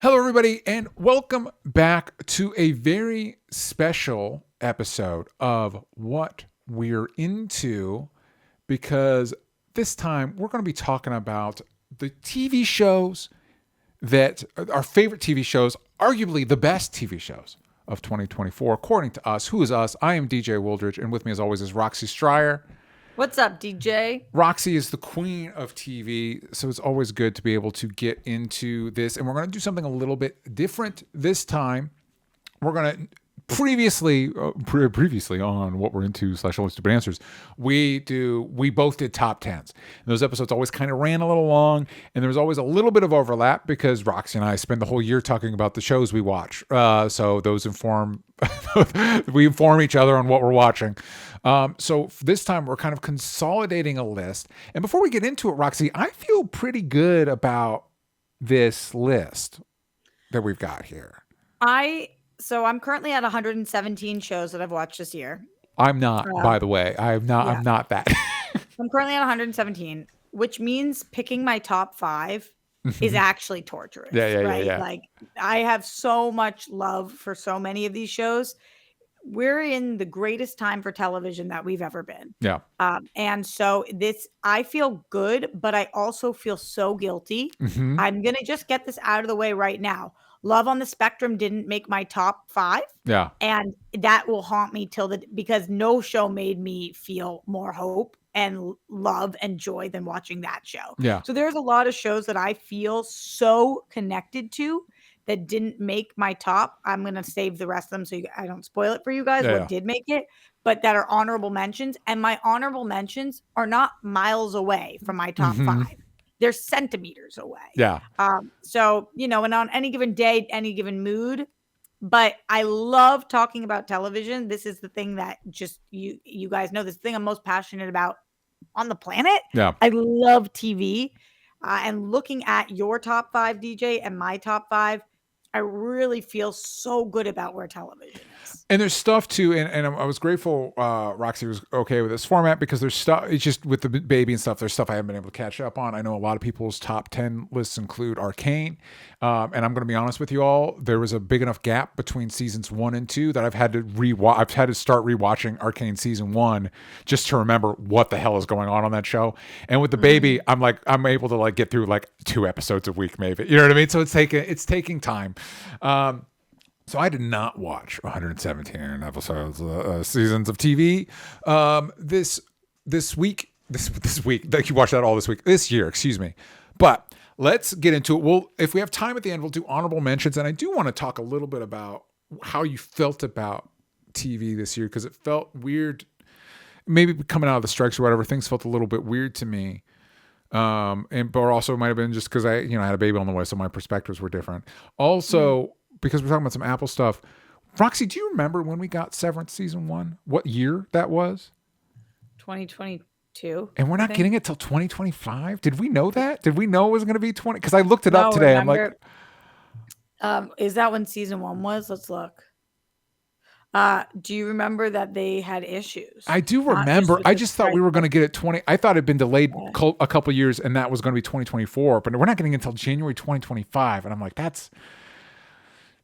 Hello, everybody, and welcome back to a very special episode of What We're Into, because this time we're going to be talking about the TV shows that are our favorite TV shows, arguably the best TV shows of 2024, according to us. Who is us? I am DJ Wooldridge, and with me, as always, is Roxy Stryer. What's up, DJ? Roxy is the queen of TV, so it's always good to be able to get into this. And we're going to do something a little bit different this time. We're going to previously on What We're Into / Only Stupid Answers, we both did top tens. And those episodes always kind of ran a little long, and there was always a little bit of overlap because Roxy and I spend the whole year talking about the shows we watch. So those we inform each other on what we're watching. So this time we're kind of consolidating a list. And before we get into it, Roxy, I feel pretty good about this list that we've got here. I'm currently at 117 shows that I've watched this year. I'm not, by the way. I'm not that. I'm currently at 117, which means picking my top 5 is actually torturous. Right? Yeah. Like, I have so much love for so many of these shows. We're in the greatest time for television that we've ever been. Yeah. And so I feel good, but I also feel so guilty. Mm-hmm. I'm going to just get this out of the way right now. Love on the Spectrum didn't make my top 5. Yeah. And that will haunt me because no show made me feel more hope and love and joy than watching that show. Yeah. So there's a lot of shows that I feel so connected to that didn't make my top. I'm going to save the rest of them so I don't spoil it for you guys what did make it, but that are honorable mentions. And my honorable mentions are not miles away from my top 5. They're centimeters away. Yeah. So, and on any given day, any given mood, but I love talking about television. This is the thing that just you guys know, this thing I'm most passionate about on the planet. Yeah. I love TV. And looking at your top 5, DJ, and my top 5, I really feel so good about where television is. And there's stuff too, and I was grateful Roxy was okay with this format because there's stuff, it's just with the baby and stuff, there's stuff I haven't been able to catch up on. I know a lot of people's top 10 lists include Arcane, and I'm going to be honest with you all, there was a big enough gap between seasons 1 and 2 that I've had to start rewatching Arcane season 1 just to remember what the hell is going on that show. And with the baby, I'm able to get through 2 episodes a week maybe, you know what I mean? So it's taking time. So I did not watch 117 episodes, seasons of TV this week. This week, like you watched that all this year, excuse me. But let's get into it. Well, if we have time at the end, we'll do honorable mentions, and I do want to talk a little bit about how you felt about TV this year because it felt weird. Maybe coming out of the strikes or whatever, things felt a little bit weird to me. But also it might have been just because I had a baby on the way, so my perspectives were different. Also, because we're talking about some Apple stuff. Roxy, do you remember when we got Severance season 1? What year that was? 2022. And we're not getting it till 2025? Did we know that? Did we know it was going to be 20? Because I looked it up today. Remember, I'm like... is that when season 1 was? Let's look. Do you remember that they had issues? I do remember. I just thought we were going to get it 20. I thought it had been delayed a couple of years and that was going to be 2024, but we're not getting it until January 2025. And I'm like, that's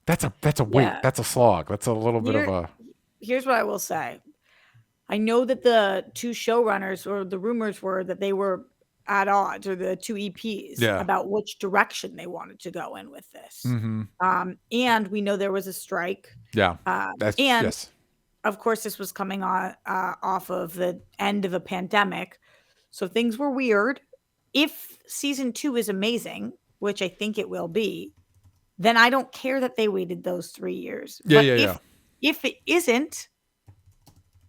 a wait. Yeah. That's a slog. That's a little bit of a... Here's what I will say. I know that the 2 showrunners, or the rumors were that they were at odds, or the 2 EPs, about which direction they wanted to go in with this. Mm-hmm. And we know there was a strike. Yeah. Of course, this was coming on off of the end of a pandemic. So things were weird. If season 2 is amazing, which I think it will be, then I don't care that they waited those 3 years. If it isn't,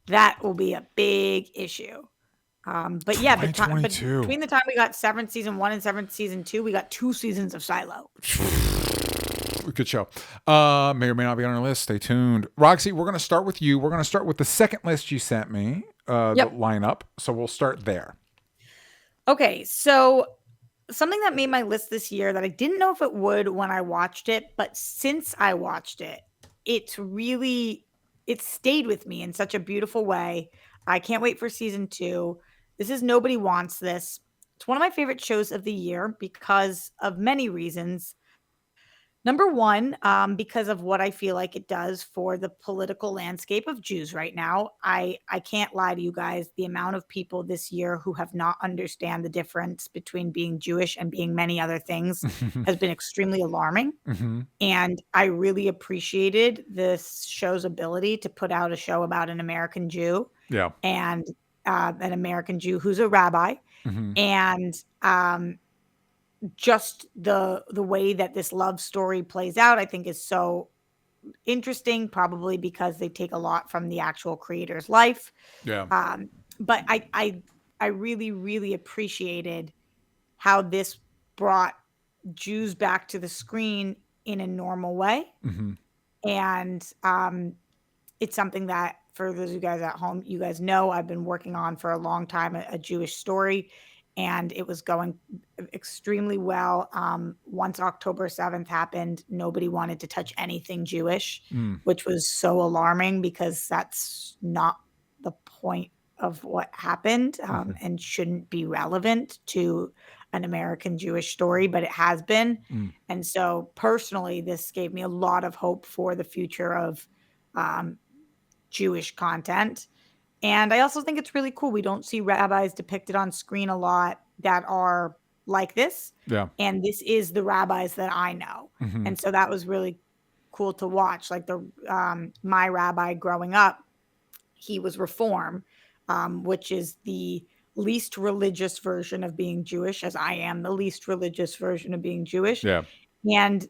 that will be a big issue. But yeah, between the time we got Severance season 1 and Severance season 2, we got 2 seasons of Silo. Good show. May or may not be on our list. Stay tuned. Roxy, we're going to start with you. We're going to start with the second list you sent me, the lineup. So we'll start there. Okay, so something that made my list this year that I didn't know if it would when I watched it, but since I watched it, it stayed with me in such a beautiful way. I can't wait for season 2. This is Nobody Wants This. It's one of my favorite shows of the year because of many reasons. Number one, because of what I feel like it does for the political landscape of Jews right now. I can't lie to you guys. The amount of people this year who have not understand the difference between being Jewish and being many other things has been extremely alarming. Hmm. And I really appreciated this show's ability to put out a show about an American Jew Yeah. and an American Jew who's a rabbi. Hmm. And just the way that this love story plays out, I think is so interesting, probably because they take a lot from the actual creator's life. Yeah. But I really, really appreciated how this brought Jews back to the screen in a normal way. Hmm. And it's something that for those of you guys at home, you guys know I've been working on for a long time, a Jewish story, and it was going extremely well. Once October 7th happened, nobody wanted to touch anything Jewish, Mm. which was so alarming because that's not the point of what happened, and shouldn't be relevant to an American Jewish story, but it has been. Mm. And so personally, this gave me a lot of hope for the future of Jewish content. And I also think it's really cool. We don't see rabbis depicted on screen a lot that are like this. Yeah. And this is the rabbis that I know. Hmm. And so that was really cool to watch. Like my rabbi growing up, he was Reform, which is the least religious version of being Jewish, as I am the least religious version of being Jewish. Yeah. And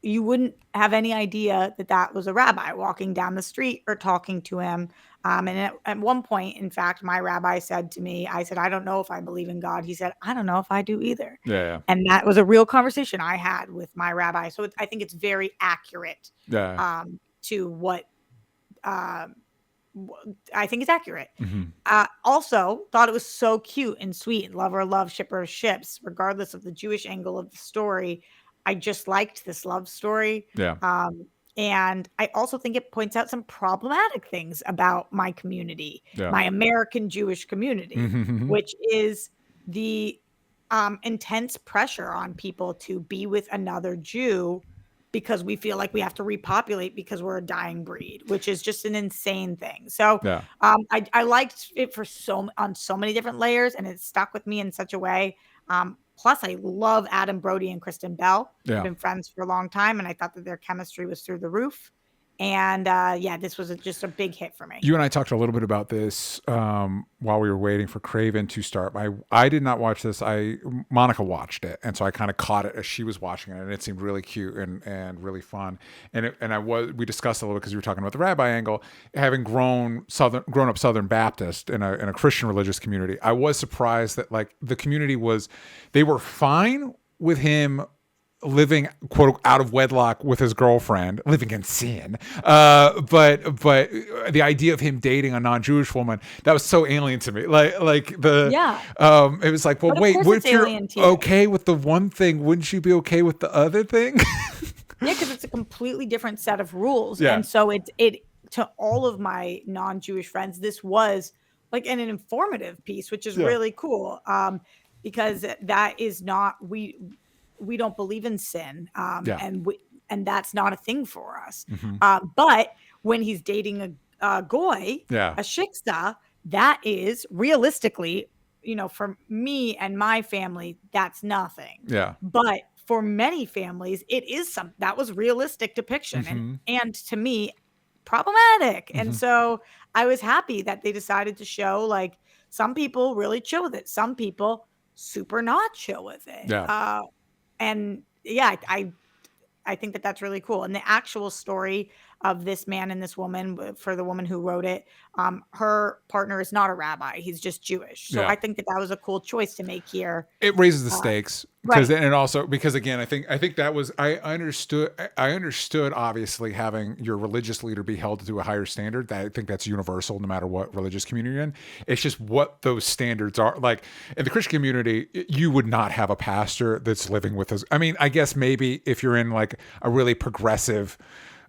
you wouldn't have any idea that that was a rabbi walking down the street or talking to him. And at one point, in fact, my rabbi said to me, I said, I don't know if I believe in God. He said, I don't know if I do either. Yeah. And that was a real conversation I had with my rabbi. So I think it's very accurate Yeah. to what I think is accurate. Hmm. Also, thought it was so cute and sweet. Lover, love, shipper, ships, regardless of the Jewish angle of the story. I just liked this love story. Yeah. And I also think it points out some problematic things about my community, Yeah. my American Jewish community, Hmm. which is the intense pressure on people to be with another Jew because we feel like we have to repopulate because we're a dying breed, which is just an insane thing. So Yeah. I liked it on so many different layers, and it stuck with me in such a way. Plus, I love Adam Brody and Kristen Bell. Yeah. We've been friends for a long time, and I thought that their chemistry was through the roof. And this was just a big hit for me. You and I talked a little bit about this while we were waiting for Craven to start. I did not watch this. Monica watched it, and so I kind of caught it as she was watching it, and it seemed really cute and really fun. We discussed a little bit because we were talking about the rabbi angle. Having grown up Southern Baptist in a Christian religious community, I was surprised that like the community they were fine with him living quote out of wedlock with his girlfriend, living in sin. But the idea of him dating a non-Jewish woman, that was so alien to me. It was like, well, wait, what if you're okay with the one thing, wouldn't you be okay with the other thing? Yeah, because it's a completely different set of rules. Yeah. And so it to all of my non-Jewish friends, this was like an informative piece, which is really cool. Because that is not we don't believe in sin, and that's not a thing for us. Mm-hmm. But when he's dating a goy, a shiksa, that is realistically, for me and my family, that's nothing. Yeah. But for many families, it is that was realistic depiction, Mm-hmm. and to me, problematic. Mm-hmm. And so I was happy that they decided to show like some people really chill with it, some people super not chill with it. Yeah. And yeah, I think that that's really cool. And the actual story of this man and this woman, for the woman who wrote it, her partner is not a rabbi. He's just Jewish. So I think that was a cool choice to make here. It raises the stakes because, and also because again, I think that was, I understood obviously having your religious leader be held to a higher standard. I think that's universal no matter what religious community you're in. It's just what those standards are. Like in the Christian community, you would not have a pastor that's living with us. I mean, I guess maybe if you're in like a really progressive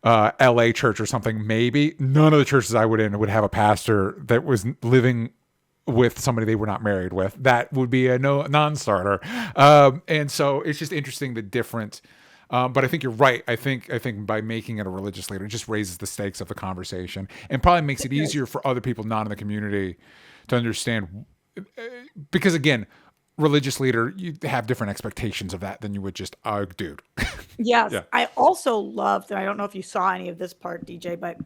LA church or something, maybe. None of the churches I would have a pastor that was living with somebody they were not married with. That would be a non-starter. And so it's just interesting the different But I think you're right. I think by making it a religious leader, it just raises the stakes of the conversation and probably makes it easier for other people not in the community to understand. Because again, religious leader, you have different expectations of that than you would just a dude. Yes. Yeah. I also loved, and I don't know if you saw any of this part, DJ, but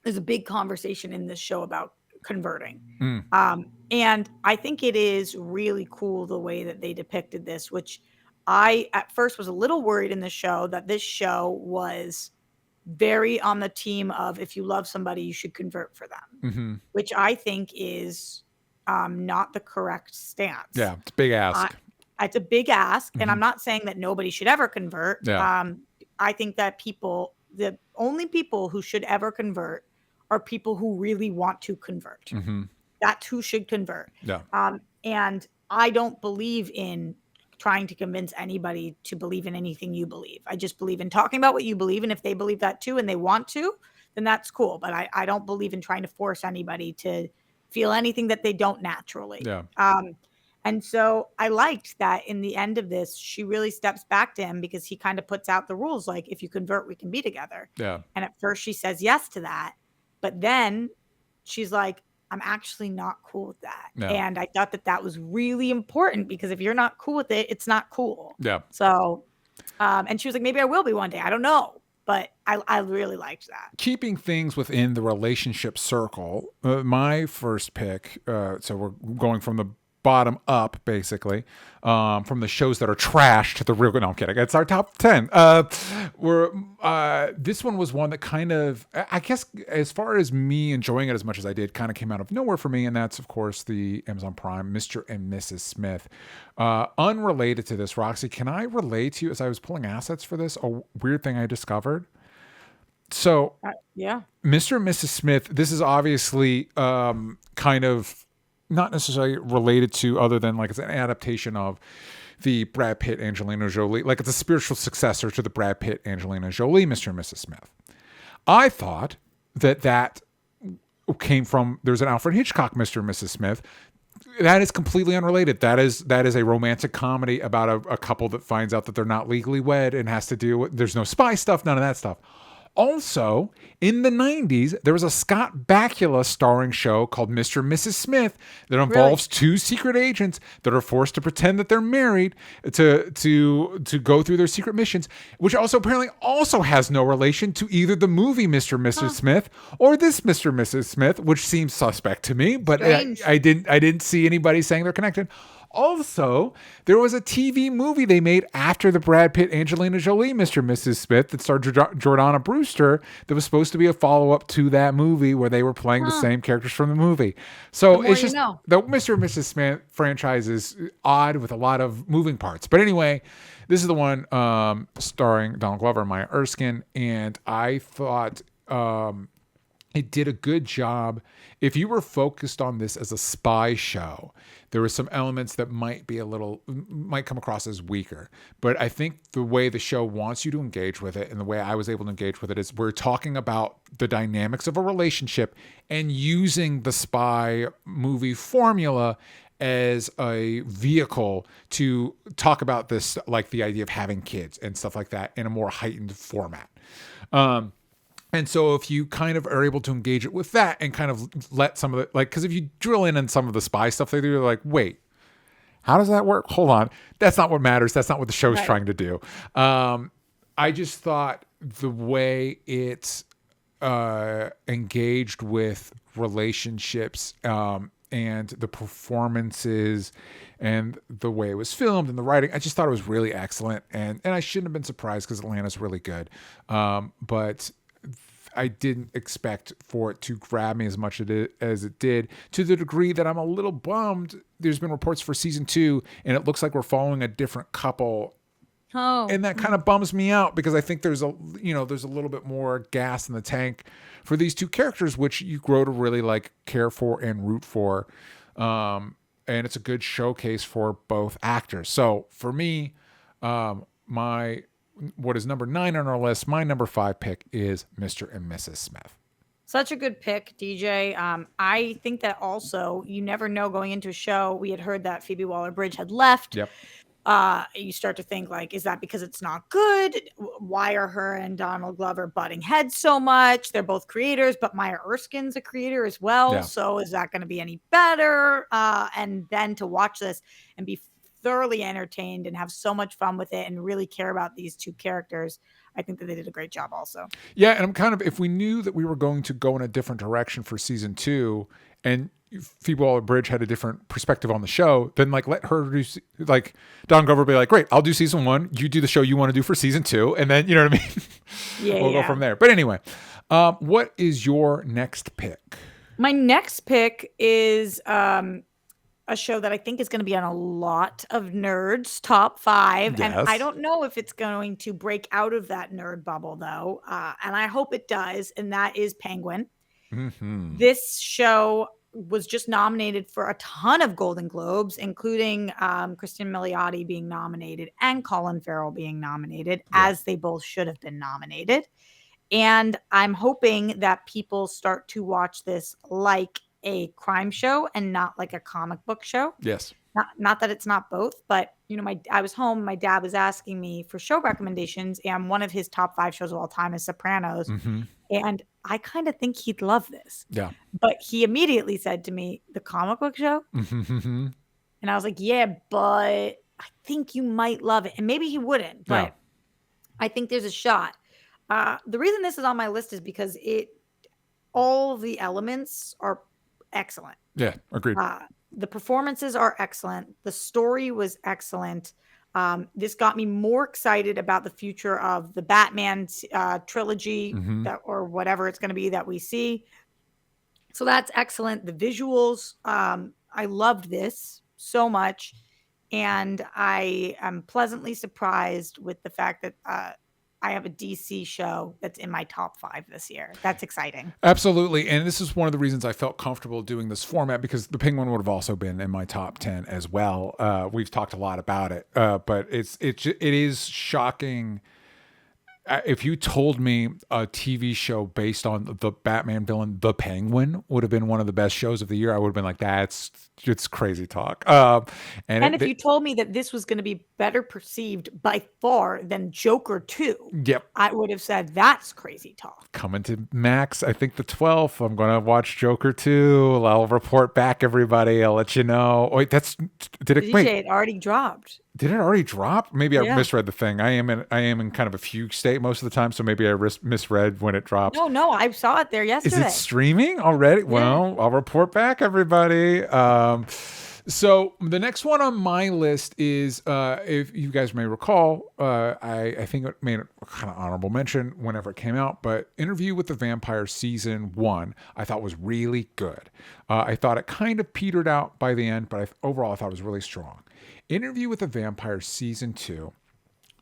there's a big conversation in this show about converting. And I think it is really cool the way that they depicted this, which I at first was a little worried in the show that this show was very on the team of if you love somebody, you should convert for them, which I think is not the correct stance. Yeah, it's a big ask. It's a big ask, and I'm not saying that nobody should ever convert. Yeah. I think that the only people who should ever convert are people who really want to convert. That's who should convert. Yeah. And I don't believe in trying to convince anybody to believe in anything you believe. I just believe in talking about what you believe, and if they believe that too and they want to, then that's cool. But I don't believe in trying to force anybody to feel anything that they don't naturally. Yeah. And so I liked that in the end of this, she really steps back to him because he kind of puts out the rules like, if you convert, we can be together. Yeah. And at first she says yes to that. But then she's like, I'm actually not cool with that. Yeah. And I thought that was really important because if you're not cool with it, it's not cool. Yeah. So, and she was like, maybe I will be one day. I don't know. But I really liked that. Keeping things within the relationship circle, my first pick, so we're going from the bottom up, basically, from the shows that are trash to the real good. No, I'm kidding. It's our top 10. This one was one that kind of, I guess, as far as me enjoying it as much as I did, kind of came out of nowhere for me. And that's, of course, the Amazon Prime, Mr. and Mrs. Smith. Unrelated to this, Roxy, can I relate to you as I was pulling assets for this? A weird thing I discovered. So, yeah, Mr. and Mrs. Smith, this is obviously kind of not necessarily related to other than like it's an adaptation of the Brad Pitt, Angelina Jolie, like it's a spiritual successor to the Brad Pitt, Angelina Jolie, Mr. and Mrs. Smith. I thought that came from, there's an Alfred Hitchcock, Mr. and Mrs. Smith. That is completely unrelated. That is a romantic comedy about a couple that finds out that they're not legally wed and has to deal with, there's no spy stuff, none of that stuff. Also, in the 90s, there was a Scott Bakula starring show called Mr. and Mrs. Smith that involves two secret agents that are forced to pretend that they're married to go through their secret missions, which also apparently also has no relation to either the movie Mr. and Mrs. Smith or this Mr. and Mrs. Smith, which seems suspect to me, but I didn't see anybody saying they're connected. Also, there was a TV movie they made after the Brad Pitt, Angelina Jolie, Mr. and Mrs. Smith that starred Jordana Brewster that was supposed to be a follow-up to that movie where they were playing the same characters from the movie. So it's just the Mr. and Mrs. Smith franchise is odd with a lot of moving parts. But anyway, this is the one starring Donald Glover and Maya Erskine, and I thought it did a good job. If you were focused on this as a spy show, there were some elements that might come across as weaker. But I think the way the show wants you to engage with it and the way I was able to engage with it is we're talking about the dynamics of a relationship and using the spy movie formula as a vehicle to talk about this, like the idea of having kids and stuff like that in a more heightened format. And so if you kind of are able to engage it with that and kind of let some of the, like, because if you drill in on some of the spy stuff they do, you're like, wait, how does that work? Hold on. That's not what matters. That's not what the show's trying to do. I just thought the way it's engaged with relationships and the performances and the way it was filmed and the writing, I just thought it was really excellent. And I shouldn't have been surprised because Atlanta's really good. But I didn't expect for it to grab me as much as it did, to the degree that I'm a little bummed. There's been reports for season 2, and it looks like we're following a different couple. Oh. And that kind of bums me out because I think there's a little bit more gas in the tank for these two characters, which you grow to really like care for and root for. And it's a good showcase for both actors. So for me, what is number 9 on our list, my number 5 pick is Mr. and Mrs. Smith. Such a good pick, DJ. I think that also, you never know going into a show. We had heard that Phoebe Waller-Bridge had left. Yep. You start to think like, is that because it's not good? Why are her and Donald Glover butting heads so much? They're both creators, but Maya Erskine's a creator as well. Yeah. So is that going to be any better? And then to watch this and be thoroughly entertained and have so much fun with it and really care about these two characters, I think that they did a great job also. Yeah, and I'm kind of, if we knew that we were going to go in a different direction for season 2, and Phoebe Waller-Bridge had a different perspective on the show, then like let her do, like Don Glover be like, great, I'll do season 1, you do the show you want to do for season 2, and then you know what I mean. Yeah, we'll go from there. But anyway, what is your next pick? My next pick is a show that I think is going to be on a lot of nerds' top 5. Yes. And I don't know if it's going to break out of that nerd bubble, though. And I hope it does. And that is Penguin. Mm-hmm. This show was just nominated for a ton of Golden Globes, including Kristen Milioti being nominated and Colin Farrell being nominated, as they both should have been nominated. And I'm hoping that people start to watch this like a crime show and not like a comic book show. Yes. Not that it's not both, but you know, I was home. My dad was asking me for show recommendations, and one of his top 5 shows of all time is Sopranos. Mm-hmm. And I kind of think he'd love this. Yeah. But he immediately said to me, "The comic book show?" Mm-hmm. And I was like, "Yeah, but I think you might love it." And maybe he wouldn't, but I think there's a shot. The reason this is on my list is because all of the elements are excellent. Yeah, agreed. The performances are excellent. The story was excellent. This got me more excited about the future of the Batman trilogy or whatever it's going to be that we see. So that's excellent. The visuals, I loved this so much. And I am pleasantly surprised with the fact that I have a DC show that's in my top 5 this year. That's exciting. Absolutely. And this is one of the reasons I felt comfortable doing this format, because the Penguin would have also been in my top 10 as well. We've talked a lot about it, but it is shocking. If you told me a TV show based on the Batman villain, the Penguin, would have been one of the best shows of the year, I would have been like, it's crazy talk. And if you told me that this was going to be better perceived by far than Joker 2, I would have said that's crazy talk. Coming to Max, I think the 12th, I'm going to watch Joker 2. I'll report back, everybody. I'll let you know. Wait, did it? Wait, it already dropped. Did it already drop? Maybe I misread the thing. I am in kind of a fugue state most of the time, so maybe I misread when it drops. No, I saw it there yesterday. Is it streaming already? Yeah. Well, I'll report back, everybody. So the next one on my list is, if you guys may recall, I think it made a kind of honorable mention whenever it came out, but Interview with the Vampire Season 1, I thought was really good. I thought it kind of petered out by the end, but overall I thought it was really strong. Interview with the Vampire Season 2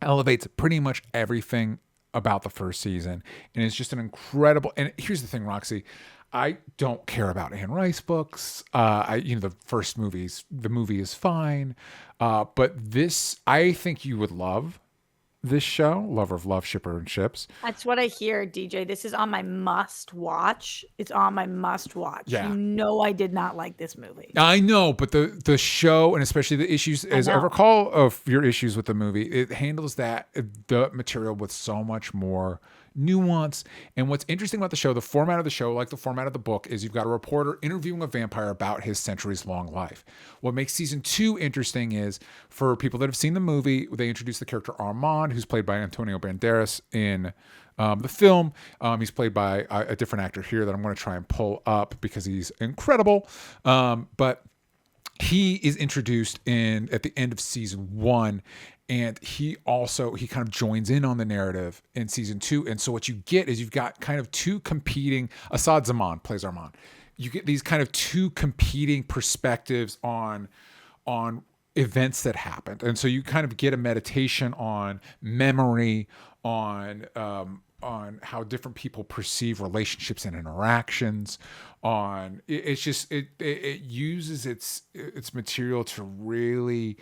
elevates pretty much everything about the first season, and it's just an incredible. And here's the thing, Roxy, I don't care about Anne Rice books. The first the movie is fine, but this, I think you would love this show. Lover of Love, Shipper and Ships. That's what I hear, DJ. This is on my must watch. It's on my must watch. Yeah. You know, I did not like this movie. I know, but the show, and especially the issues, as I recall of your issues with the movie, it handles the material with so much more nuance. And what's interesting about the show, the format of the show, like the format of the book, is you've got a reporter interviewing a vampire about his centuries-long life. What makes season 2 interesting is, for people that have seen the movie, they introduce the character Armand, who's played by Antonio Banderas in the film. He's played by a different actor here that I'm going to try and pull up because he's incredible. But he is introduced at the end of season 1, and he kind of joins in on the narrative in season 2. And so what you get is you've got kind of two competing. Assad Zaman plays Armand. You get these kind of two competing perspectives on events that happened, and so you kind of get a meditation on memory, on how different people perceive relationships and interactions. It uses its material to really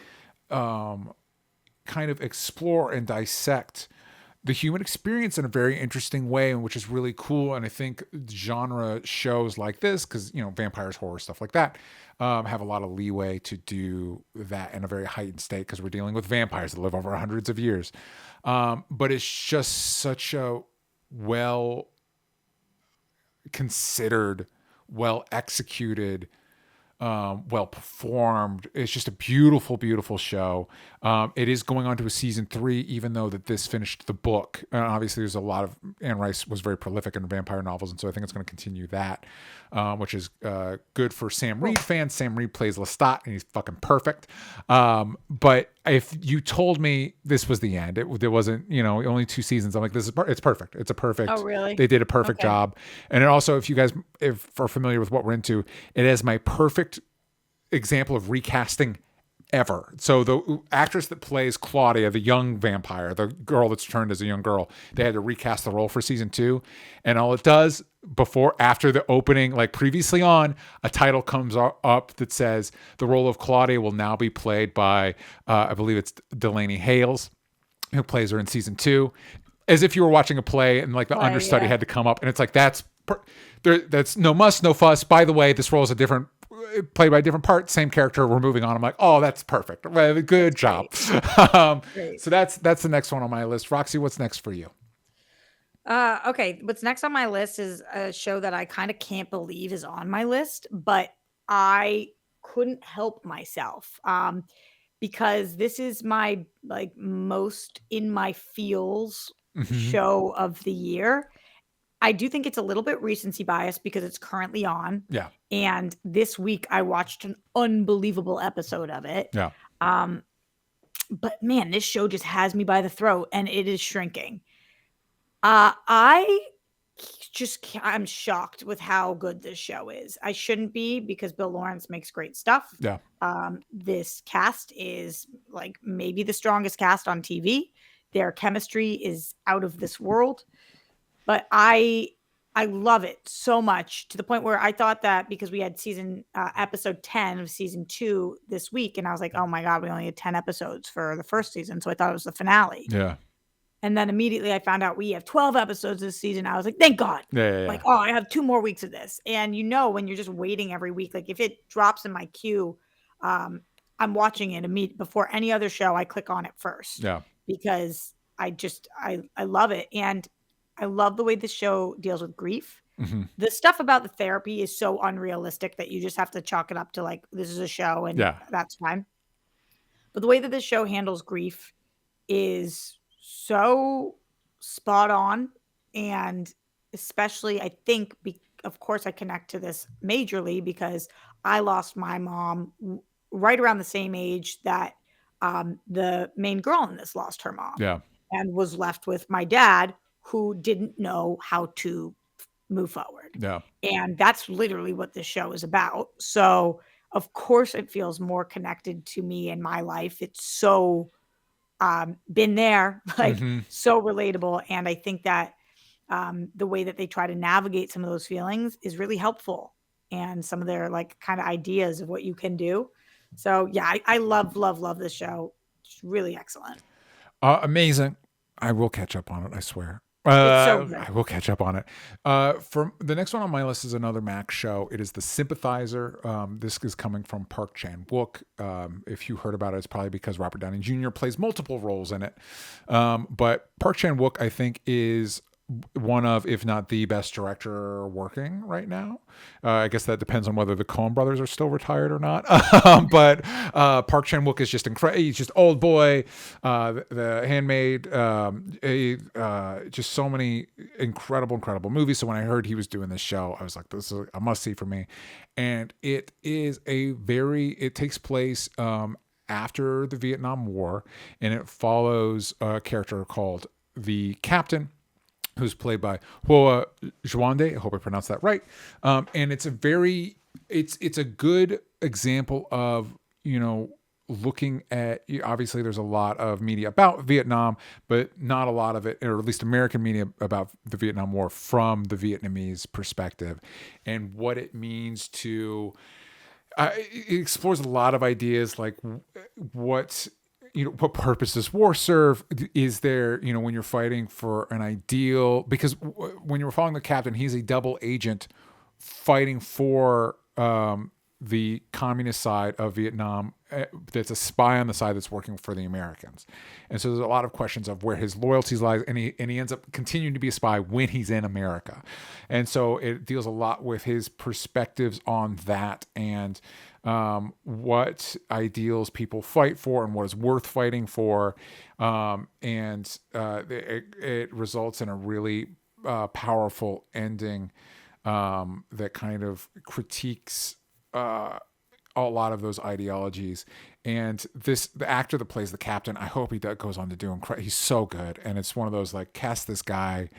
kind of explore and dissect the human experience in a very interesting way, and which is really cool. And I think genre shows like this, because vampires, horror, stuff like that, have a lot of leeway to do that in a very heightened state, because we're dealing with vampires that live over hundreds of years. But it's just such a well considered, well executed, well performed. It's just a beautiful, beautiful show. It is going on to a season 3, even though that this finished the book. And obviously, there's a lot of Anne Rice was very prolific in vampire novels, and so I think it's going to continue that, which is good for Sam Reed fans. Sam Reed plays Lestat, and he's fucking perfect. But if you told me this was the end, there wasn't, only 2 seasons. I'm like, it's perfect. It's a perfect. Oh, really? They did a perfect job. And it also, if you guys are familiar with what we're into, it has my perfect example of recasting ever. So the actress that plays Claudia, the young vampire, the girl that's turned as a young girl, they had to recast the role for season 2. And all it does after the opening, like previously on, a title comes up that says the role of Claudia will now be played by, I believe it's Delaney Hales, who plays her in season 2, as if you were watching a play and like the understudy had to come up. And it's like, that's no muss, no fuss. By the way, this role is played by a different part, same character, we're moving on. I'm like, oh, that's perfect. Good job. So that's the next one on my list. Roxy, what's next for you? Okay, what's next on my list is a show that I kind of can't believe is on my list, but I couldn't help myself, because this is my most in my feels show of the year. I do think it's a little bit recency bias because it's currently on. Yeah. And this week I watched an unbelievable episode of it. Yeah. But man, this show just has me by the throat, and it is Shrinking. I'm shocked with how good this show is. I shouldn't be, because Bill Lawrence makes great stuff. Yeah. This cast is like maybe the strongest cast on TV. Their chemistry is out of this world. But I love it so much, to the point where I thought that, because we had episode 10 of season 2 this week, and I was like, oh my God, we only had 10 episodes for the first season. So I thought it was the finale. Yeah. And then immediately I found out we have 12 episodes this season. I was like, thank God. Yeah. Like, oh, I have 2 more weeks of this. And when you're just waiting every week, like if it drops in my queue, I'm watching it before any other show. I click on it first. Yeah. Because I love it. And I love the way this show deals with grief. Mm-hmm. The stuff about the therapy is so unrealistic that you just have to chalk it up to like, this is a show and that's fine. But the way that this show handles grief is so spot on. And especially, I think, of course, I connect to this majorly because I lost my mom right around the same age that the main girl in this lost her mom. Yeah. And was left with my dad, who didn't know how to move forward. Yeah. And that's literally what this show is about. So of course it feels more connected to me in my life. It's so been there, so relatable. And I think that the way that they try to navigate some of those feelings is really helpful, and some of their kind of ideas of what you can do. So yeah, I love this show. It's really excellent. Amazing. I will catch up on it, I swear. It's so good. I will catch up on it. For the next one on my list is another Max show. It is The Sympathizer. This is coming from Park Chan-wook. If you heard about it, it's probably because Robert Downey Jr. plays multiple roles in it. But Park Chan-wook, I think, is one of, if not the best director working right now. I guess that depends on whether the Coen brothers are still retired or not. But Park Chan-wook is just incredible. He's just Old Boy, The Handmaid, just so many incredible movies. So when I heard he was doing this show, I was like, this is a must see for me. And it takes place after the Vietnam War, and it follows a character called the Captain, who's played by Hoa Zhuande. I hope I pronounced that right. And it's a good example of, looking at, obviously there's a lot of media about Vietnam, but not a lot of it, or at least American media, about the Vietnam War from the Vietnamese perspective, and what it means to, it explores a lot of ideas, like what what purpose does war serve? Is there, when you're fighting for an ideal, because when you're following the captain, he's a double agent fighting for the communist side of Vietnam. That's a spy on the side that's working for the Americans. And so there's a lot of questions of where his loyalties lies, and he ends up continuing to be a spy when he's in America. And so it deals a lot with his perspectives on that, and what ideals people fight for and what is worth fighting for. It results in a really powerful ending that kind of critiques a lot of those ideologies. And the actor that plays the captain, I hope he goes on to do incredible. He's so good. And it's one of those, like, cast this guy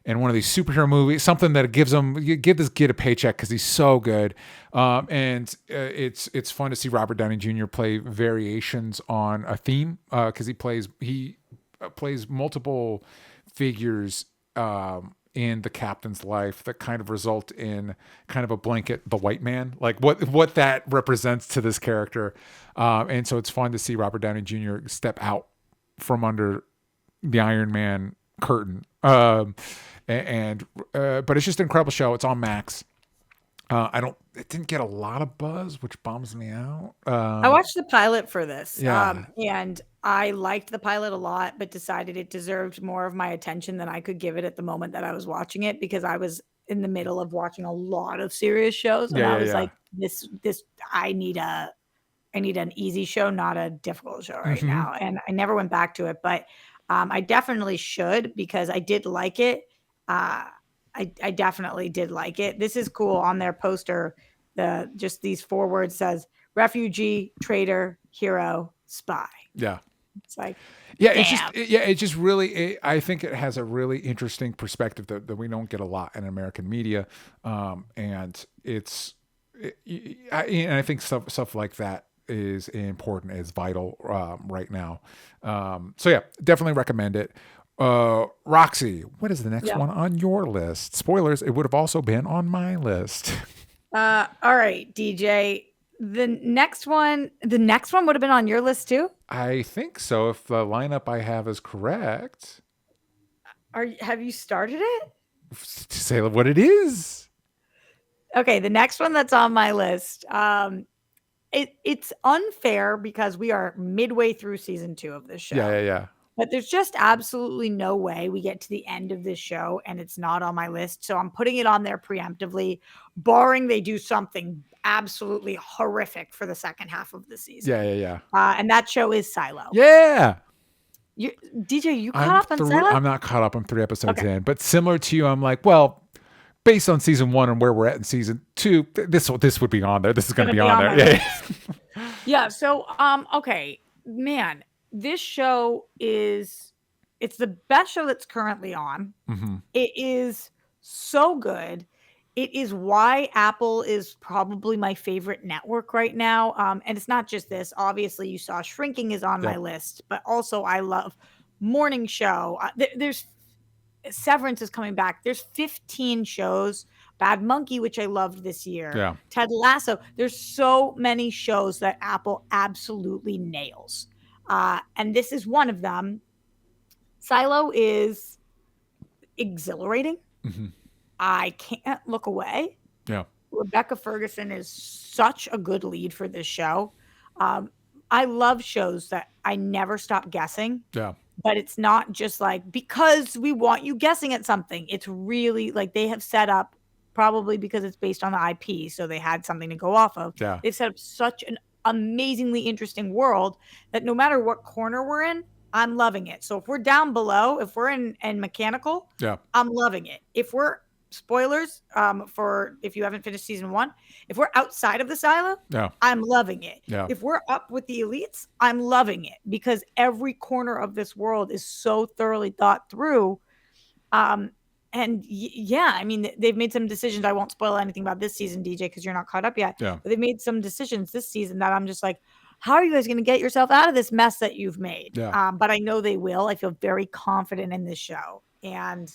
in one of these superhero movies, something that give this kid a paycheck because he's so good. It's fun to see Robert Downey Jr. play variations on a theme because he plays multiple figures in the captain's life that kind of result in kind of a blanket, the white man, like what that represents to this character. And so it's fun to see Robert Downey Jr. step out from under the Iron Man curtain. But it's just an incredible show. It's on Max. It didn't get a lot of buzz, which bums me out. I watched the pilot for this. Yeah. And I liked the pilot a lot, but decided it deserved more of my attention than I could give it at the moment that I was watching it, because I was in the middle of watching a lot of serious shows. And I was like, I need an easy show, not a difficult show right now. And I never went back to it, but I definitely should, because I did like it. I definitely did like it. This is cool. On their poster, just these 4 words says refugee, traitor, hero, spy. Yeah. It's like, yeah, damn. it's just really, I think it has a really interesting perspective that we don't get a lot in American media. And I think stuff like that is important, is vital right now. So yeah, definitely recommend it. Roxy, what is the next one on your list? Spoilers, it would have also been on my list. All right, DJ. The next one would have been on your list too? I think so, if the lineup I have is correct. Have you started it? Say what it is. Okay, the next one that's on my list. It's unfair because we are midway through season 2 of this show. Yeah. But there's just absolutely no way we get to the end of this show and it's not on my list. So I'm putting it on there preemptively, barring they do something absolutely horrific for the second half of the season. Yeah. And that show is Silo. Yeah. DJ, you caught up on Silo? I'm not caught up. I'm 3 episodes in. But similar to you, I'm like, well, based on season 1 and where we're at in season 2, this would be on there. This is going to be on there. Yeah. Yeah. So, okay, man. This show it's the best show that's currently on. Mm-hmm. It is so good. It is why Apple is probably my favorite network right now. And it's not just this. Obviously, you saw Shrinking is on my list, but also I love Morning Show. There's Severance is coming back. There's 15 shows. Bad Monkey, which I loved this year. Yeah. Ted Lasso. There's so many shows that Apple absolutely nails. And this is one of them. Silo is exhilarating. Mm-hmm. I can't look away. Yeah. Rebecca Ferguson is such a good lead for this show. I love shows that I never stop guessing. Yeah. But it's not just like, because we want you guessing at something. It's really like they have set up, probably because it's based on the IP, so they had something to go off of. Yeah. They've set up such an amazingly interesting world that no matter what corner we're in, I'm loving it. So if we're down below, if we're in mechanical, I'm loving it. If we're spoilers, for if you haven't finished season 1, if we're outside of the silo, I'm loving it. Yeah. If we're up with the elites, I'm loving it, because every corner of this world is so thoroughly thought through. And I mean, they've made some decisions. I won't spoil anything about this season, DJ, because you're not caught up yet. Yeah. But they've made some decisions this season that I'm just like, how are you guys going to get yourself out of this mess that you've made? Yeah. But I know they will. I feel very confident in this show. And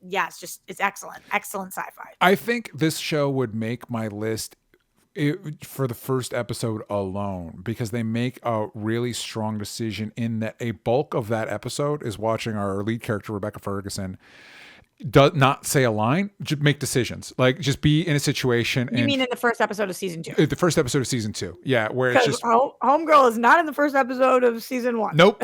yeah, it's excellent. Excellent sci-fi. I think this show would make my list for the first episode alone, because they make a really strong decision in that a bulk of that episode is watching our lead character Rebecca Ferguson does not say a line, just make decisions, like just be in a situation. You mean in the first episode of season 2? The first episode of season 2, yeah, where it's just Homegirl is not in the first episode of season 1. Nope.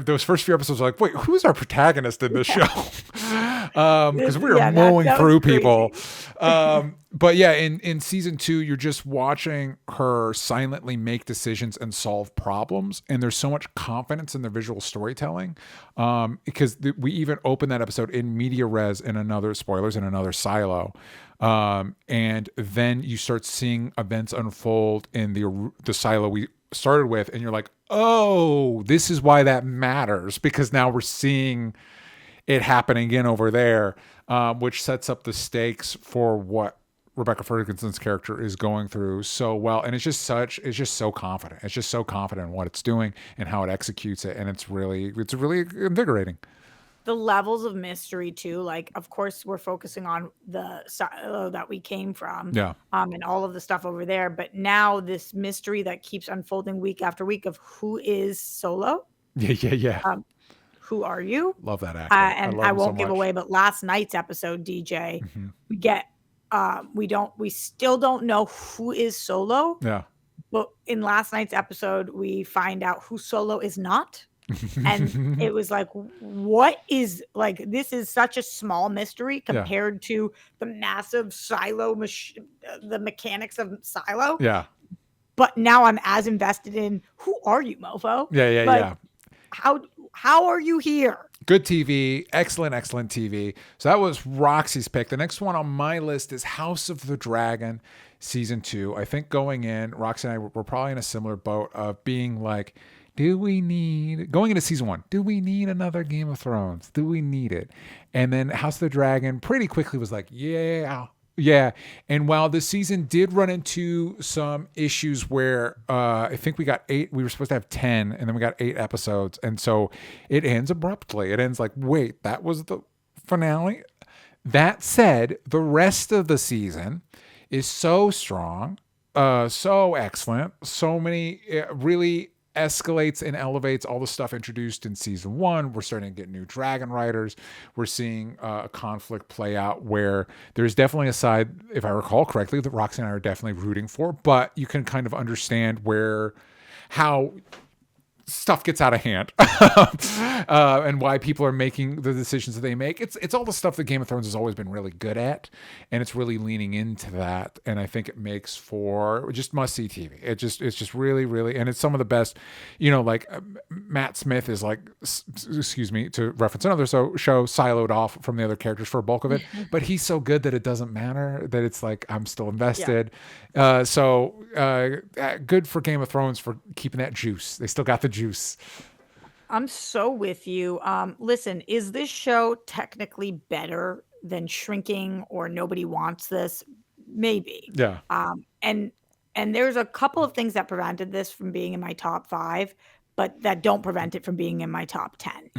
Those first few episodes are like, wait, who's our protagonist in this show? Because we were mowing through people. But yeah, in season 2, you're just watching her silently make decisions and solve problems, and there's so much confidence in their visual storytelling. Because we even open that episode in media res in another silo. And then you start seeing events unfold in the silo we started with, and you're like, oh, this is why that matters, because now we're seeing it happen again over there, which sets up the stakes for what Rebecca Ferguson's character is going through so well. And it's just so confident. It's just so confident in what it's doing and how it executes it. And it's really invigorating. The levels of mystery too, like, of course we're focusing on the silo that we came from, and all of the stuff over there, but now this mystery that keeps unfolding week after week of who is Solo. Who are you? Love that actor. And I won't give away, but last night's episode, DJ, we get we still don't know who is Solo. Yeah. But in last night's episode, we find out who Solo is not. And it was like, what is, like, this is such a small mystery compared to the massive silo, the mechanics of silo. Yeah. But now I'm as invested in, who are you, mofo? Yeah. How are you here? Good TV. Excellent TV. So that was Roxy's pick. The next one on my list is House of the Dragon season 2. I think going in, Roxy and I were probably in a similar boat of being like, going into season 1, do we need another Game of Thrones? Do we need it? And then House of the Dragon pretty quickly was like, yeah. And while the season did run into some issues where I think we got 8, we were supposed to have 10, and then we got 8 episodes. And so it ends abruptly. It ends like, wait, that was the finale? That said, the rest of the season is so strong, so excellent, so many really escalates and elevates all the stuff introduced in season 1. We're starting to get new dragon riders. We're seeing a conflict play out where there's definitely a side, if I recall correctly, that Roxy and I are definitely rooting for, but you can kind of understand how stuff gets out of hand and why people are making the decisions that they make. It's all the stuff that Game of Thrones has always been really good at, and it's really leaning into that, and I think it makes for just must-see TV. It's just really, and it's some of the best, like Matt Smith is like, excuse me, to reference another show, siloed off from the other characters for a bulk of it, but he's so good that it doesn't matter, that it's like I'm still invested. So good for Game of Thrones for keeping that juice. They still got the juice. I'm so with you. Listen, is this show technically better than Shrinking or Nobody Wants This? Maybe. Yeah. And there's a couple of things that prevented this from being in my top 5, but that don't prevent it from being in my top 10.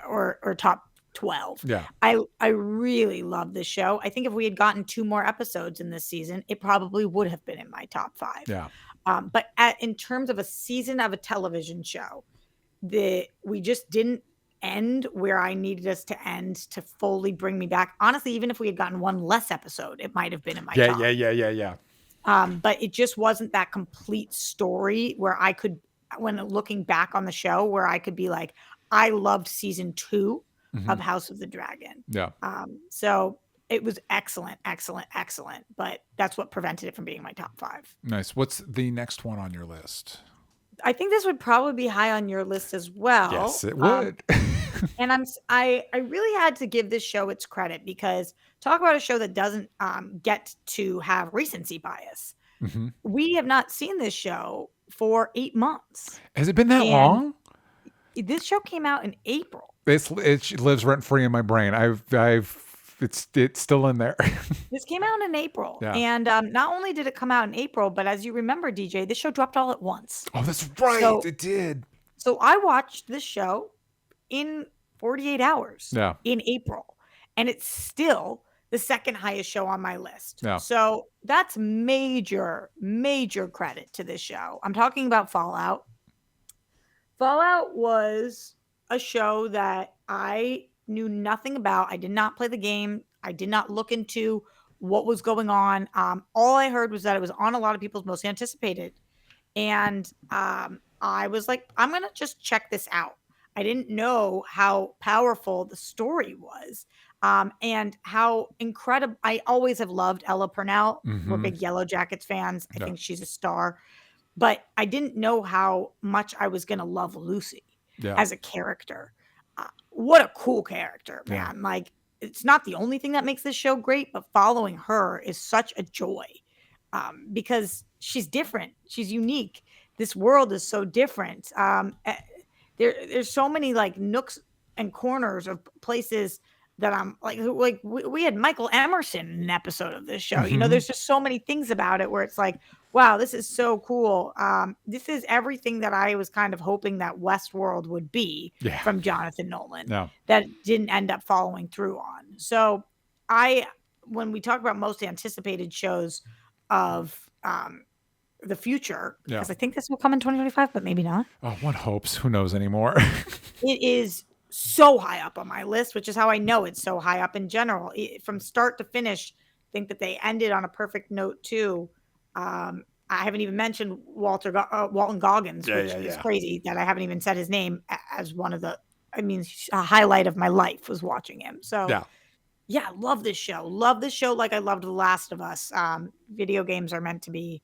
Or top 12. Yeah. I really love this show. I think if we had gotten 2 more episodes in this season, it probably would have been in my top 5. Yeah. But in terms of a season of a television show, we just didn't end where I needed us to end to fully bring me back. Honestly, even if we had gotten 1 less episode, it might have been in my top. Yeah. But it just wasn't that complete story where I could, when looking back on the show, where I could be like, I loved season 2 of House of the Dragon. Yeah. So it was excellent. But that's what prevented it from being my top 5. Nice. What's the next one on your list? I think this would probably be high on your list as well. Yes, it would. And I really had to give this show its credit, because talk about a show that doesn't get to have recency bias. We have not seen this show for 8 months. Has it been that long? This show came out in April. It lives rent free in my brain. It's still in there. This came out in April. Yeah. And not only did it come out in April, but as you remember, DJ, this show dropped all at once. Oh, that's right. It did. So I watched this show in 48 hours in April. And it still the second highest show on my list. Yeah. So that's major, major credit to this show. I'm talking about Fallout. Fallout was a show that I knew nothing about. I did not play the game. I did not look into what was going on. All I heard was that it was on a lot of people's most anticipated. And I was like, I'm going to just check this out. I didn't know how powerful the story was, and how incredible. I always have loved Ella Purnell. We're Mm-hmm. big Yellow Jackets fans. I Yeah. think she's a star. But I didn't know how much I was gonna love Lucy Yeah. as a character. What a cool character, Yeah. man. Like, it's not the only thing that makes this show great, but following her is such a joy, because she's different. She's unique. This world is so different. There's so many like nooks and corners of places that I'm like we had Michael Emerson in an episode of this show. You know, Mm-hmm. there's just so many things about it where it's like, wow, this is so cool. This is everything that I was kind of hoping that Westworld would be Yeah. from Jonathan Nolan, No. that didn't end up following through on. So when we talk about most anticipated shows of the future, Yeah. because I think this will come in 2025, but maybe not. Oh, one hopes. Who knows anymore? It is so high up on my list, which is how I know it's so high up in general. From start to finish, I think that they ended on a perfect note too. I haven't even mentioned Walton Goggins, Yeah, which yeah, is yeah. crazy that I haven't even said his name as one of the. I mean, a highlight of my life was watching him. So Yeah. yeah, love this show. Love this show like I loved The Last of Us. Video games are meant to be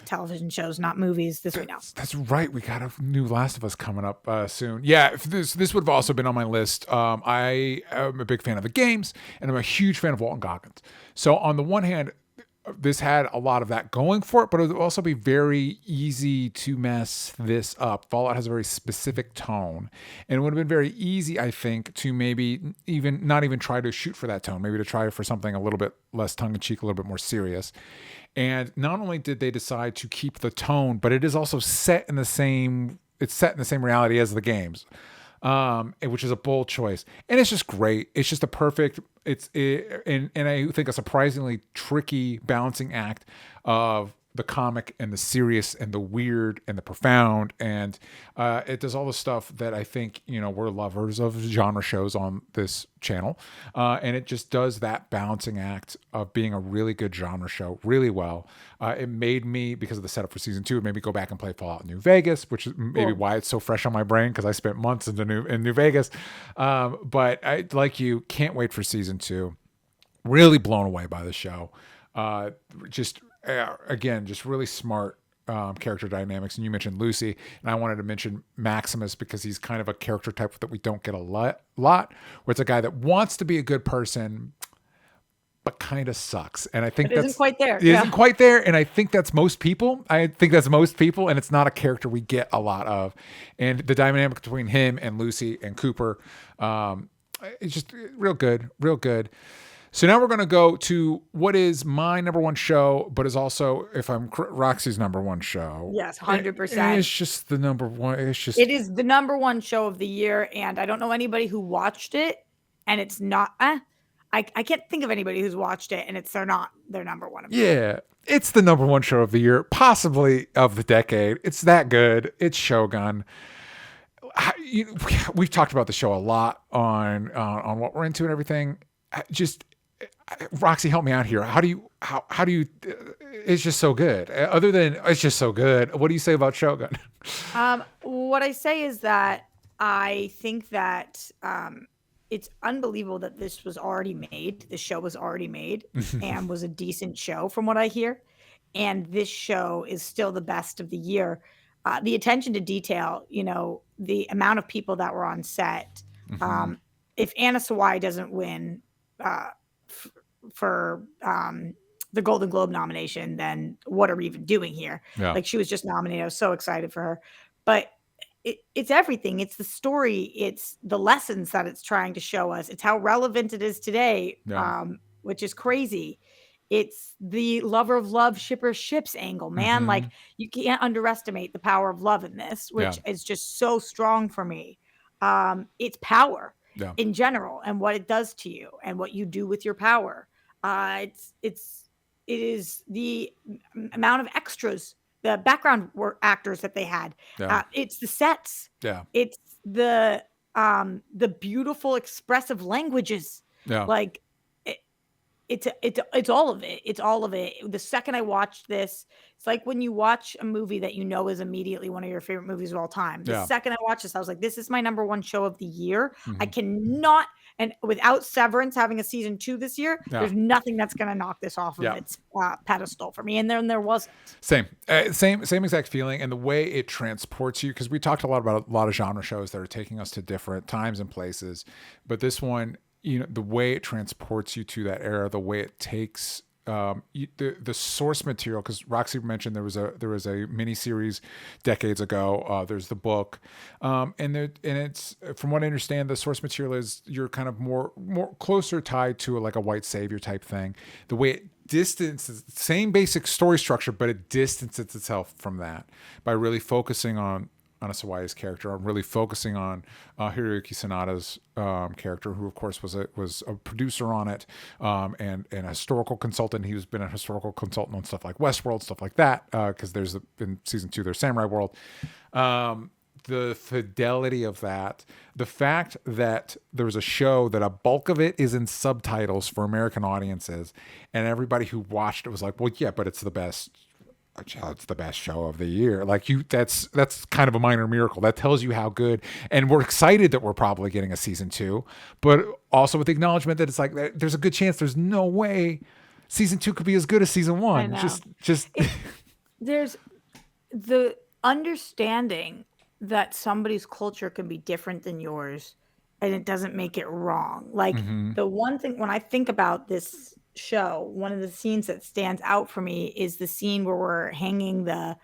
television shows, not movies. This we know. That's right. We got a new Last of Us coming up soon. Yeah, if this would have also been on my list. I am a big fan of the games, and I'm a huge fan of Walton Goggins. So on the one hand, this had a lot of that going for it, but it would also be very easy to mess this up. Fallout has a very specific tone, and it would have been very easy, I think, to maybe not even try to shoot for that tone, maybe to try for something a little bit less tongue-in-cheek, a little bit more serious. And not only did they decide to keep the tone, but it is also set in the same reality as the games, which is a bold choice. And it's just great. It's just a perfect, and I think a surprisingly tricky balancing act of the comic and the serious and the weird and the profound. And it does all the stuff that I think, we're lovers of genre shows on this channel. And it just does that balancing act of being a really good genre show really well. It made me, because of the setup for season 2, it made me go back and play Fallout New Vegas, which is maybe why it's so fresh on my brain, because I spent months in New Vegas. But I, like you, can't wait for season 2. Really blown away by the show. Again, just really smart character dynamics. And you mentioned Lucy, and I wanted to mention Maximus because he's kind of a character type that we don't get a lot, where it's a guy that wants to be a good person, but kind of sucks. And I think isn't quite there. Isn't quite there. And I think that's most people. And it's not a character we get a lot of. And the dynamic between him and Lucy and Cooper, it's just real good, real good. So now we're going to go to what is my number one show, but is also, if I'm Roxy's number one show. Yes, 100%. It's just the number one. It is the number one show of the year, and I don't know anybody who watched it, and it's not. I can't think of anybody who's watched it, and they're not their number one. Yeah, it's the number one show of the year, possibly of the decade. It's that good. It's Shogun. We've talked about the show a lot on what we're into and everything. Roxy, help me out here. How do you, it's just so good. Other than it's just so good. What do you say about Shogun? What I say is that I think that it's unbelievable that this was already made. The show was already made and was a decent show from what I hear. And this show is still the best of the year. The attention to detail, the amount of people that were on set. If Anna Sawai doesn't win for the Golden Globe nomination, then what are we even doing here? Yeah. Like, she was just nominated. I was so excited for her. But it's everything. It's the story. It's the lessons that it's trying to show us. It's how relevant it is today, which is crazy. It's the lover of love, shipper ships angle, man. Like, you can't underestimate the power of love in this, which is just so strong for me. It's power. Yeah. in general and what it does to you and what you do with your power. It is the amount of extras, the background work actors that they had. Yeah. It's the sets. Yeah. It's the beautiful expressive languages. Yeah. Like it, it's all of it. It's all of it. The second I watched this, it's like when you watch a movie that you know is immediately one of your favorite movies of all time. The Yeah. second I watched this, I was like, this is my number one show of the year. I Mhm. cannot, and without Severance having a season 2 this year, Yeah. there's nothing that's going to knock this off of Yeah. its pedestal for me. And then there wasn't. Same exact feeling, and the way it transports you, because we talked a lot about a lot of genre shows that are taking us to different times and places, but this one, the way it transports you to that era, the way it takes the source material, because Roxy mentioned there was a mini series decades ago. There's the book, and it's, from what I understand, the source material is you're kind of more closer tied to like a white savior type thing. The way it distances, same basic story structure, but it distances itself from that by really focusing on Sawai's character. I'm really focusing on Hiroyuki Sanada's character, who of course was a producer on it, and a historical consultant. He's been a historical consultant on stuff like Westworld, stuff like that. Because in season 2 there's Samurai World. The fidelity of that, the fact that there was a show that a bulk of it is in subtitles for American audiences, and everybody who watched it was like, well, yeah, but it's the best show of the year. Like, that's kind of a minor miracle. That tells you how good, and we're excited that we're probably getting a season 2, but also with the acknowledgement that it's like, there's a good chance, there's no way season 2 could be as good as season 1. I know. Just There's the understanding that somebody's culture can be different than yours, and it doesn't make it wrong. Like, the one thing, when I think about this show, one of the scenes that stands out for me is the scene where we're hanging the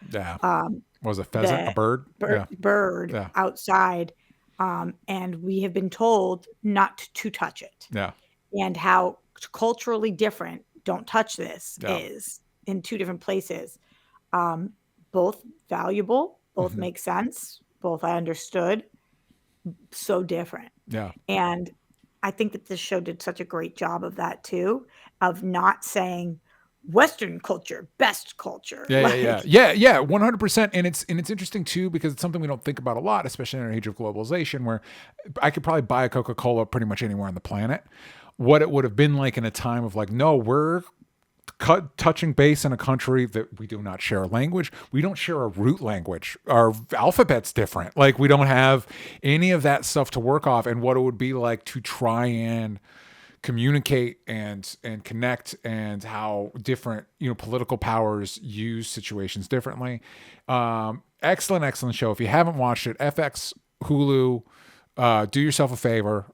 was a pheasant, a bird, bird Yeah. outside, and we have been told not to touch it. Yeah. And how culturally different "don't touch this" Yeah. is in 2 different places. Both valuable, both make sense, both I understood. So different. Yeah. And I think that this show did such a great job of that too, of not saying Western culture, best culture. Yeah, Like, yeah, 100%. And it's interesting too, because it's something we don't think about a lot, especially in an age of globalization, where I could probably buy a Coca-Cola pretty much anywhere on the planet. What it would have been like in a time of like, no, we're touching base in a country that we do not share a language. We don't share a root language. Our alphabet's different. Like, we don't have any of that stuff to work off, and what it would be like to try and communicate and connect, and how different political powers use situations differently. Excellent show. If you haven't watched it, FX, Hulu, do yourself a favor.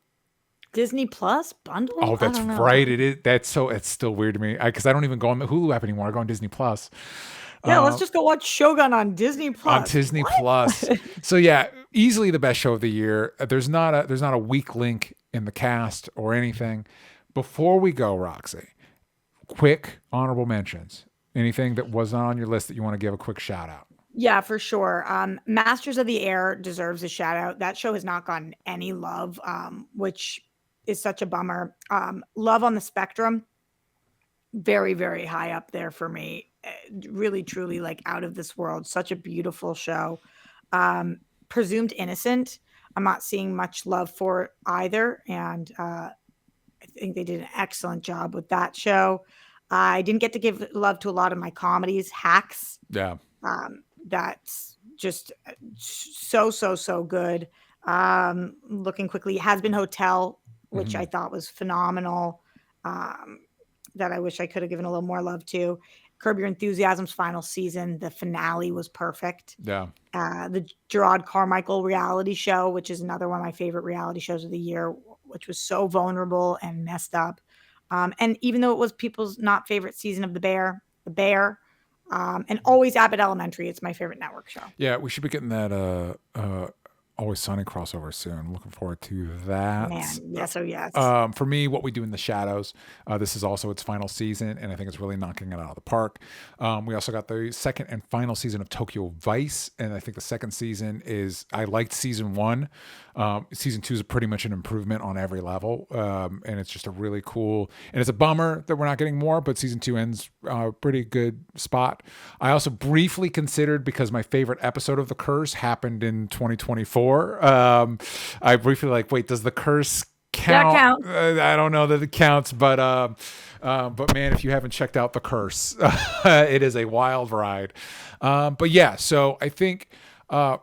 Disney Plus bundle? Oh, that's right. It is. It's still weird to me, because I don't even go on the Hulu app anymore. I go on Disney Plus. Yeah, let's just go watch Shogun on Disney Plus. On Disney Plus. So yeah, easily the best show of the year. There's not a weak link in the cast or anything. Before we go, Roxy, quick honorable mentions. Anything that wasn't on your list that you want to give a quick shout out? Yeah, for sure. Masters of the Air deserves a shout out. That show has not gotten any love, which is such a bummer. Love on the Spectrum, very, very high up there for me. Really, truly, like, out of this world. Such a beautiful show. Presumed Innocent, I'm not seeing much love for either, and I think they did an excellent job with that show. I didn't get to give love to a lot of my comedies. Hacks, Yeah. that's just so good. Looking quickly, Has Been Hotel, which I thought was phenomenal, that I wish I could have given a little more love to. Curb Your Enthusiasm's final season, the finale was perfect. Yeah. The Gerard Carmichael reality show, which is another one of my favorite reality shows of the year, which was so vulnerable and messed up. And even though it was people's not favorite season of The Bear, and always Abbott Elementary, it's my favorite network show. Yeah, we should be getting that Always Sunny crossover soon. Looking forward to that. Man, yes, oh yes. For me, What We Do in the Shadows. This is also its final season, and I think it's really knocking it out of the park. We also got the second and final season of Tokyo Vice, and I think the second season is, I liked season 1. Season 2 is pretty much an improvement on every level, and it's just a really cool, and it's a bummer that we're not getting more, but season 2 ends a pretty good spot. I also briefly considered, because my favorite episode of The Curse happened in 2024, I briefly wait, does The Curse count? I don't know that it counts, but man, if you haven't checked out The Curse, it is a wild ride. But yeah, so I think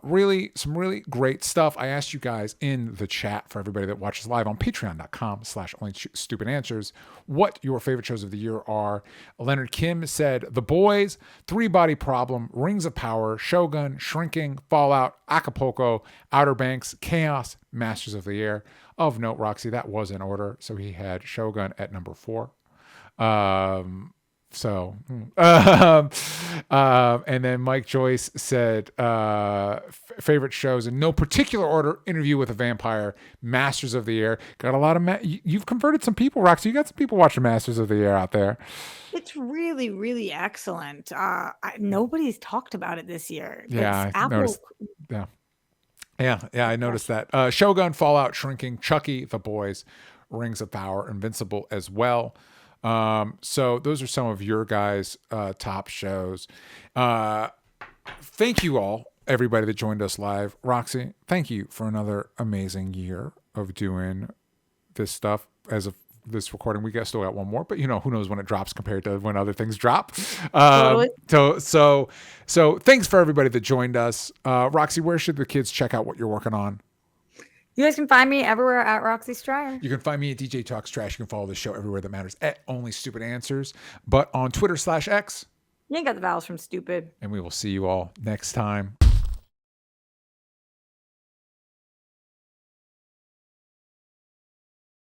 really some really great stuff. I asked you guys in the chat, for everybody that watches live on patreon.com/onlystupidanswers, what your favorite shows of the year are. Leonard Kim said The Boys, Three Body Problem, Rings of Power, Shogun, Shrinking, Fallout, Acapulco, Outer Banks, Chaos, Masters of the Air. Of note, Roxy, that was in order. So he had Shogun at number 4. And then Mike Joyce said favorite shows in no particular order: Interview with a Vampire, Masters of the Air. Got a lot of you've converted some people, Roxy. You got some people watching Masters of the Air out there. It's really, really excellent. Nobody's talked about it this year. Yeah, I noticed. Yeah, I noticed that. Shogun, Fallout, Shrinking, Chucky, The Boys, Rings of Power, Invincible as well. So those are some of your guys' top shows. Thank you all, everybody that joined us live. Roxy, thank you for another amazing year of doing this stuff. As of this recording, we still got one more, but who knows when it drops compared to when other things drop. Totally. So thanks for everybody that joined us. Roxy, where should the kids check out what you're working on? You guys can find me everywhere at Roxy Stryer. You can find me at DJ Talks Trash. You can follow the show everywhere that matters at Only Stupid Answers, but on Twitter /X. You ain't got the vowels from stupid. And we will see you all next time.